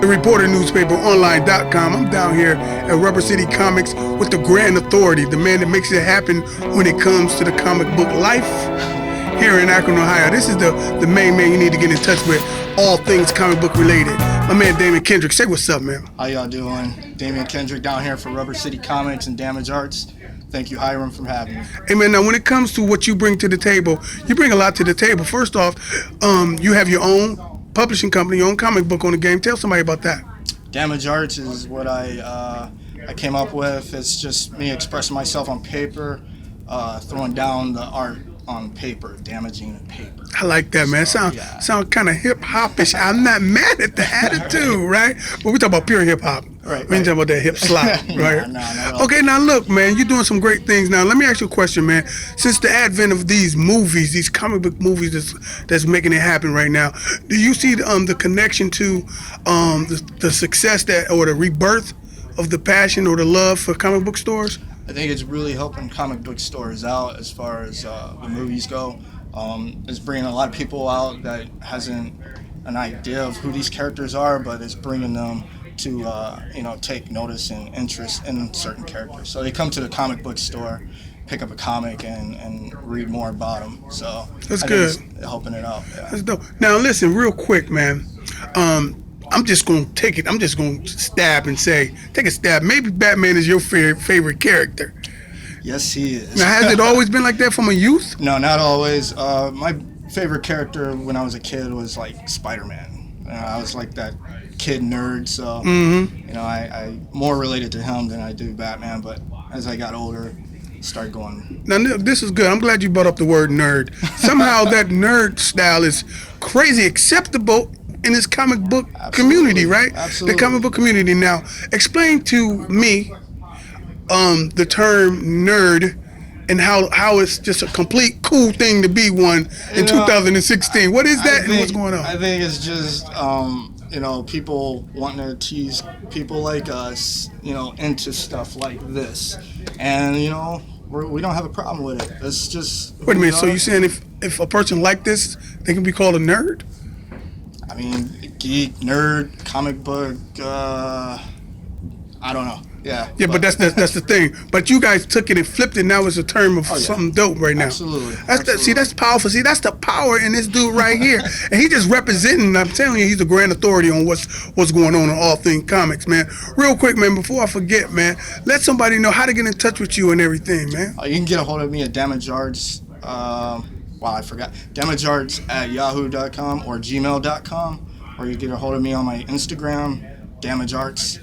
The Reporter Newspaper Online.com. I'm down here at Rubber City Comics with the Grand Authority, the man that makes it happen when it comes to the comic book life here in Akron, Ohio. This is the main man you need to get in touch with, all things comic book related. My man Damon Kendricks. Say what's up, man. How y'all doing? Damon Kendricks down here for Rubber City Comics and Damage Arts. Thank you, Hiram, for having me. Hey, man, now when it comes to what you bring to the table, you bring a lot to the table. First off, you have your own publishing company, your own comic book on the game. Tell somebody about that. Damage Arts is what I came up with. It's just me expressing myself on paper, throwing down the art on paper, damaging paper. I like that, man. Sound kind of hip-hop-ish. I'm not mad at the attitude, right? But we talk about pure hip-hop. Right. We ain't talking about that hip slop, right? No. Okay, now look, man, you're doing some great things. Now, let me ask you a question, man. Since the advent of these movies, these comic book movies that's making it happen right now, do you see the connection to the success or the rebirth of the passion or the love for comic book stores? I think it's really helping comic book stores out as far as the movies go. It's bringing a lot of people out that hasn't an idea of who these characters are, but it's bringing them to take notice and interest in certain characters. So they come to the comic book store, pick up a comic, and read more about them. So that's good. It's helping it out. Yeah. That's dope. Now listen, real quick, man. I'm just gonna take it. I'm just gonna take a stab. Maybe Batman is your favorite character. Yes, he is. Now, has it always been like that from a youth? No, not always. My favorite character when I was a kid was like Spider-Man. I was like that kid nerd, so I more related to him than I do Batman. But as I got older, started going. Now this is good. I'm glad you brought up the word nerd. Somehow that nerd style is crazy acceptable in this comic book community, right? Absolutely. The comic book community. Now, explain to me the term nerd and how it's just a complete cool thing to be one in 2016. What is that and what's going on? I think it's just people wanting to tease people like us, into stuff like this, and we don't have a problem with it. It's just. Wait a minute. So you're saying if a person like this, they can be called a nerd? I mean, geek, nerd, comic book. I don't know. Yeah. Yeah, but that's the thing. But you guys took it and flipped it. Now it's a term of something dope right now. Absolutely. That's powerful. See, that's the power in this dude right here. And he just representing. I'm telling you, he's the grand authority on what's going on in all things comics, man. Real quick, man, before I forget, man, let somebody know how to get in touch with you and everything, man. You can get a hold of me at Damage Arts. I forgot. DamageArts@yahoo.com or gmail.com, or you get a hold of me on my Instagram, Damage Arts.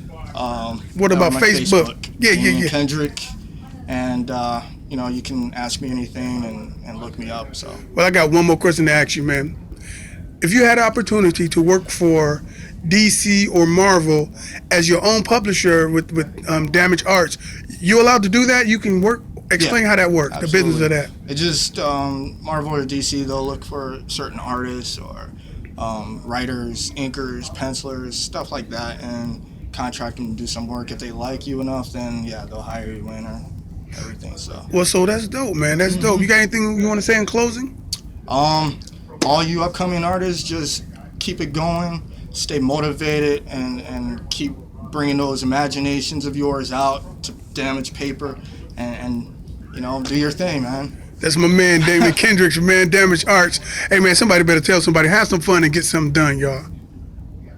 What about Facebook? Yeah. Kendrick, and you can ask me anything and look me up. So. Well, I got one more question to ask you, man. If you had the opportunity to work for DC or Marvel as your own publisher with Damage Arts, you allowed to do that? You can work. Explain how that works. Absolutely. The business of that. It just Marvel or DC, they'll look for certain artists or writers, inkers, pencilers, stuff like that, and contract them to do some work. If they like you enough, then they'll hire you in or everything. So. Well, so that's dope, man. That's dope. You got anything you want to say in closing? All you upcoming artists, just keep it going, stay motivated, and keep bringing those imaginations of yours out to damage paper, and do your thing, man. That's my man, Damon Kendricks, man, Damage Arts. Hey, man, somebody better tell somebody, have some fun and get something done, y'all.